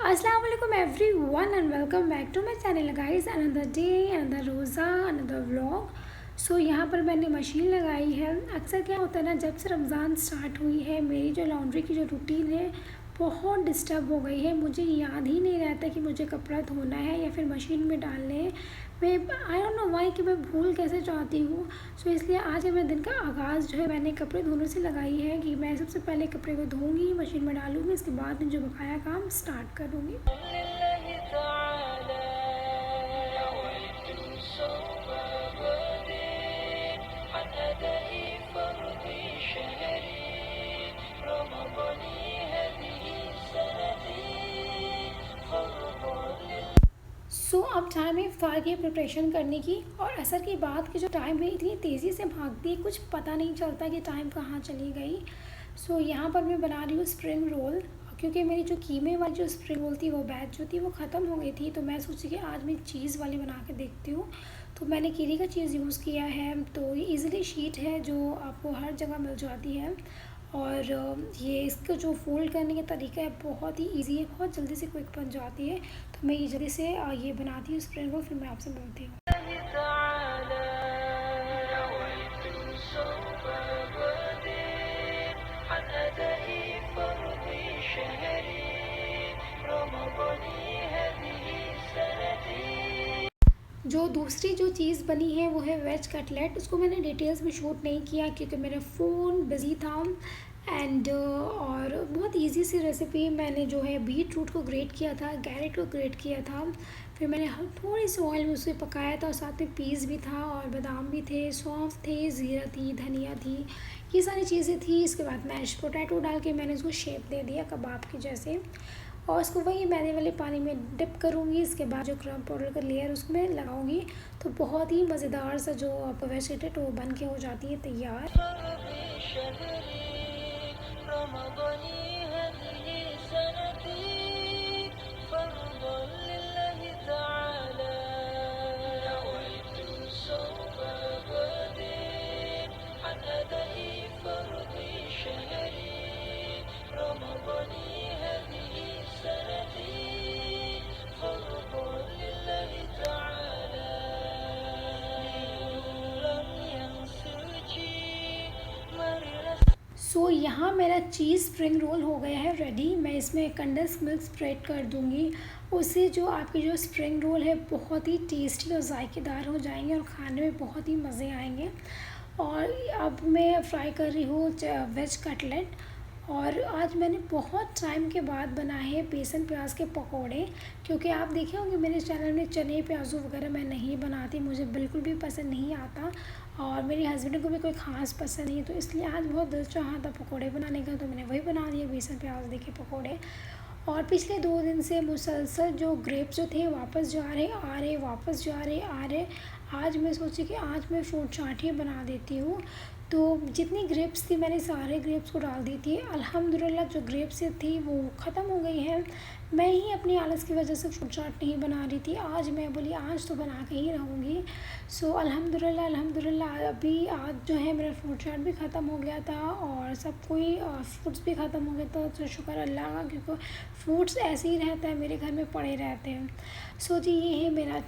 अस्सलाम वालेकुम everyone and welcome back to my channel guys. Another day, another रोज़ा, another vlog. So यहाँ पर मैंने मशीन लगाई है। अक्सर क्या होता है ना, जब से रमज़ान स्टार्ट हुई है मेरी जो लॉन्ड्री की जो रूटीन है बहुत डिस्टर्ब हो गई है। मुझे याद ही नहीं रहता कि मुझे कपड़ा धोना है या फिर मशीन में डालने हैं। मैं आई डोंट नो वाई कि मैं भूल कैसे जाती हूँ। सो इसलिए आज मेरे दिन का आगाज़ जो है मैंने कपड़े धोने से लगाई है कि मैं सबसे पहले कपड़े को धोऊंगी, मशीन में डालूंगी, इसके बाद जो बकाया काम स्टार्ट करूँगी। अब टाइम है इफ्तार की प्रिपरेशन करने की। और असर की बात की जो टाइम है इतनी तेज़ी से भागती है, कुछ पता नहीं चलता कि टाइम कहाँ चली गई। यहाँ पर मैं बना रही हूँ स्प्रिंग रोल, क्योंकि मेरी जो कीमे वाली जो स्प्रिंग रोल थी वो बैच जो थी वो ख़त्म हो गई थी। तो मैं सोची कि आज मैं चीज़ वाली बना के देखती हूँ। तो मैंने कीरी का चीज़ यूज़ किया है। तो ये ईज़िली शीट है जो आपको हर जगह मिल जाती है। और ये इसका जो फ़ोल्ड करने का तरीका है बहुत ही इजी है, बहुत जल्दी से क्विक बन जाती है। तो मैं ये जल्दी से ये बनाती हूँ स्प्रिंग रोल, फिर मैं आपसे मिलती हूँ। जो दूसरी जो चीज़ बनी है वो है वेज कटलेट। उसको मैंने डिटेल्स में शूट नहीं किया क्योंकि मेरा फ़ोन बिज़ी था। और बहुत इजी सी रेसिपी, मैंने जो है बीट रूट को ग्रेट किया था, कैरेट को ग्रेट किया था, फिर मैंने थोड़ी सी ऑयल में उसे पकाया था और साथ में पीस भी था और बादाम भी थे, सौंफ थे, ज़ीरा थी, धनिया थी, ये सारी चीज़ें थी। इसके बाद मैश पोटैटो डाल के मैंने उसको शेप दे दिया कबाब के जैसे, और उसको वही मैदे वाले पानी में डिप करूँगी। इसके बाद जो क्रम पाउडर का लेयर उसमें लगाऊंगी तो बहुत ही मज़ेदार सा जो वेजिटेट वो बन के हो जाती है तैयार। यहाँ मेरा चीज़ स्प्रिंग रोल हो गया है रेडी। मैं इसमें कंडेंस मिल्क स्प्रेड कर दूँगी। उससे जो आपके जो स्प्रिंग रोल है बहुत ही टेस्टी और जायकेदार हो जाएंगे और खाने में बहुत ही मज़े आएंगे। और अब मैं फ्राई कर रही हूँ वेज कटलेट। और आज मैंने बहुत टाइम के बाद बनाए हैं बेसन प्याज के पकोड़े, क्योंकि आप देखे होंगे मेरे चैनल में चने प्याज़ू वगैरह मैं नहीं बनाती, मुझे बिल्कुल भी पसंद नहीं आता और मेरे हस्बैंड को भी कोई ख़ास पसंद नहीं। तो इसलिए आज बहुत दिल चाहा था पकोड़े बनाने का, तो मैंने वही बना दिए बेसन प्याज देखे पकोड़े। और पिछले 2 दिन से मुसलसल जो ग्रेप्स जो थे वापस जा रहे आ रहे, वापस जा रहे आ रहे। आज मैं सोची कि आज मैं फ्रूट चाट ही बना देती हूँ। तो जितनी ग्रेप्स थी मैंने सारे ग्रेप्स को डाल दी थी। अल्हम्दुलिल्लाह जो ग्रेप्स थी वो ख़त्म हो गई हैं। मैं ही अपनी आलस की वजह से फ्रूट चाट नहीं बना रही थी। आज मैं बोली आज तो बना के ही रहूँगी। अल्हम्दुलिल्लाह अल्हम्दुलिल्लाह अभी आज जो है मेरा फ्रूट चाट भी ख़त्म हो गया था और सब कोई फ्रूट्स भी ख़त्म हो गया था। तो शुक्र अल्लाह का, क्योंकि फ्रूट्स ऐसे ही रहता है मेरे घर में पड़े रहते हैं। जी ये है मेरा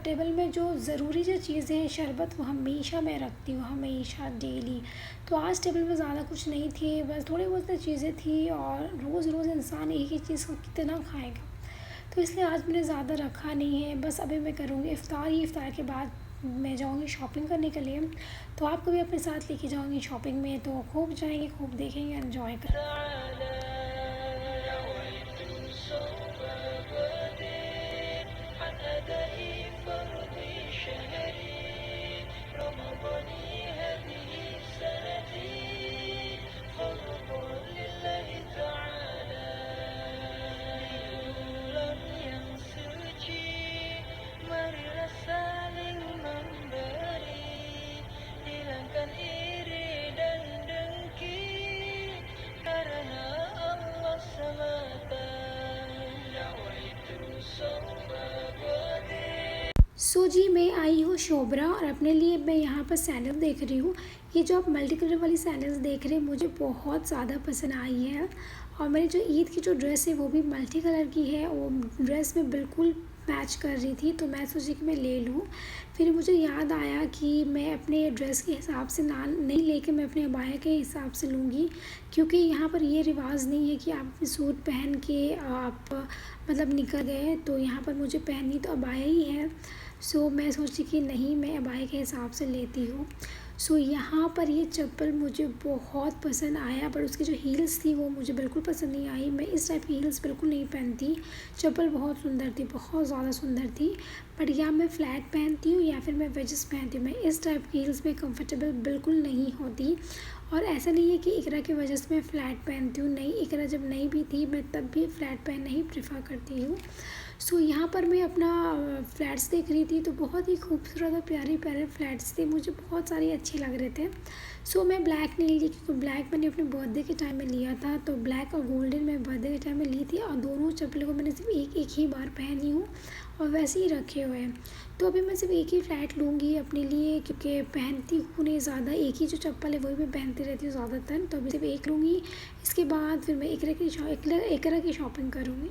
टेबल में जो ज़रूरी जो चीज़ें हैं, शरबत वो हमेशा मैं रखती हूँ, हमेशा डेली। तो आज टेबल में ज़्यादा कुछ नहीं थी, बस थोड़ी बहुत चीज़ें थी और रोज़ रोज़ इंसान एक ही चीज़ को कितना खाएगा, तो इसलिए आज मैंने ज़्यादा रखा नहीं है। बस अभी मैं करूँगी इफ्तार ही, इफ्तार के बाद मैं जाऊँगी शॉपिंग करने के लिए। तो आपको भी अपने साथ लेके जाऊँगी शॉपिंग में, तो खूब जाएंगे, खूब देखेंगे, एंजॉय करेंगे। जी मैं आई आई हूँ शोबरा और अपने लिए मैं यहाँ पर सैंडल देख रही हूँ। ये जो आप मल्टी कलर वाली सैंडल्स देख रहे हैं मुझे बहुत ज़्यादा पसंद आई है। और मेरी जो ईद की जो ड्रेस है वो भी मल्टी कलर की है, वो ड्रेस में बिल्कुल मैच कर रही थी, तो मैं सोची कि मैं ले लूँ। फिर मुझे याद आया कि मैं अपने ड्रेस के हिसाब से ना नहीं लेके मैं अपने अबाया के हिसाब से लूँगी, क्योंकि यहाँ पर ये रिवाज नहीं है कि आप सूट पहन के आप मतलब निकल गए, तो यहाँ पर मुझे पहननी तो अबाया ही है। सो मैं सोची कि नहीं, मैं अबाया के हिसाब से लेती हूँ। सो यहाँ पर ये चप्पल मुझे बहुत पसंद आया, पर उसकी जो हील्स थी वो मुझे बिल्कुल पसंद नहीं आई। मैं इस टाइप की हील्स बिल्कुल नहीं पहनती। चप्पल बहुत सुंदर थी, बहुत ज़्यादा सुंदर थी, बट या मैं फ़्लैट पहनती हूँ या फिर मैं वेजेस पहनती हूँ। मैं इस टाइप की हील्स में कंफर्टेबल बिल्कुल नहीं होती। और ऐसा नहीं है कि इकरा की वजह से मैं फ़्लैट पहनती हूँ, नहीं, इकरा जब नहीं भी थी मैं तब भी फ़्लैट पहनना ही प्रेफर करती हूँ। सो यहाँ पर मैं अपना फ्लैट्स देख रही थी, तो बहुत ही खूबसूरत और प्यारे प्यारे फ्लैट्स थे, मुझे बहुत सारे अच्छे लग रहे थे। सो मैं ब्लैक नहीं ली, क्योंकि ब्लैक मैंने अपने बर्थडे के टाइम में लिया था, तो ब्लैक और गोल्डन मैं बर्थडे के टाइम में ली थी, और दोनों चप्पलों को मैंने सिर्फ एक ही बार पहनी हूँ और वैसे ही रखे हुए हैं। तो अभी मैं सिर्फ एक ही फ्लैट लूँगी अपने लिए, क्योंकि पहनती हूँ नहीं ज़्यादा, एक ही जो चप्पल है वही मैं पहनती रहती हूँ ज़्यादातर, तो अभी सिर्फ एक लूँगी। इसके बाद फिर मैं इकरा की शॉपिंग करूँगी।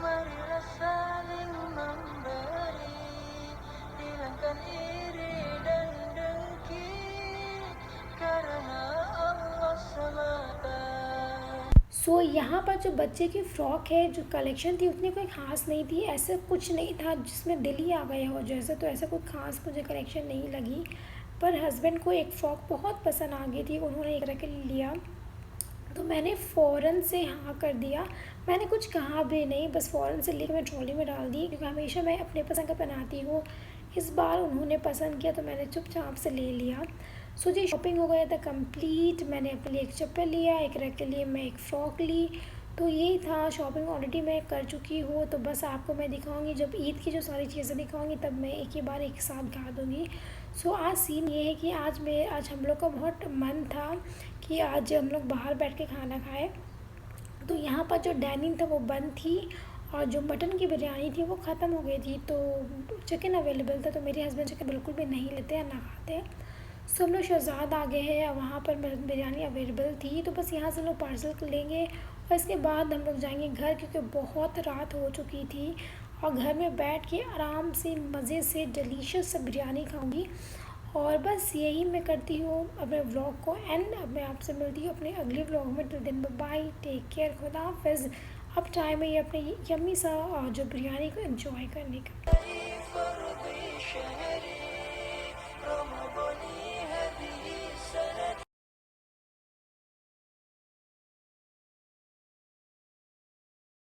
marilah saling memberi, hilangkan iri dan dengki karena Allah semata। सो यहाँ पर जो बच्चे की फ़्रॉक है, जो कलेक्शन थी उतनी कोई ख़ास नहीं थी, ऐसा कुछ नहीं था जिसमें दिल ही आ गया हो जैसे, तो ऐसा कोई ख़ास मुझे कलेक्शन नहीं लगी। पर हस्बैंड को एक फ़्रॉक बहुत पसंद आ गई थी, उन्होंने एक रख लिया, तो मैंने फ़ौरन से हाँ कर दिया। मैंने कुछ कहा भी नहीं, बस फ़ौरन से लेकर मैं ट्रॉली में डाल दी, क्योंकि हमेशा मैं अपने पसंद का पहनाती हूँ। इस बार उन्होंने पसंद किया तो मैंने चुपचाप से ले लिया। सो जी शॉपिंग हो गया था कंप्लीट। मैंने अपने लिए एक चप्पल लिया, एक रख के लिए मैं एक फ़्रॉक ली, तो यही था। शॉपिंग ऑलरेडी मैं कर चुकी हूँ, तो बस आपको मैं दिखाऊंगी जब ईद की जो सारी चीज़ें दिखाऊंगी तब मैं एक ही बार एक साथ गा दूँगी। सो आज सीन ये है कि आज हम लोग का बहुत मन था कि आज हम लोग बाहर बैठ के खाना खाएं, तो यहाँ पर जो डाइनिंग था वो बंद थी, और जो मटन की बिरयानी थी वो ख़त्म हो गई थी, तो चिकन अवेलेबल था, तो मेरे हस्बैंड चिकन बिल्कुल भी नहीं लेते हैं, ना खाते हैं। सो हम लोग शहजाद आ गए हैं, वहाँ पर बिरयानी अवेलेबल थी, तो बस यहाँ से लोग पार्सल लेंगे और इसके बाद हम लोग जाएंगे घर, क्योंकि बहुत रात हो चुकी थी, और घर में बैठ के आराम से मज़े से डिलीशियस बिरयानी खाऊंगी। और बस यही मैं करती हूँ अपने व्लॉग को एंड। अब मैं आपसे मिलती हूँ अपने अगले व्लॉग में। Till then bye, take care, खुदा हाफिज़। अब टाइम है ये अपने यम्मी सा जो बिरयानी को एंजॉय करने का।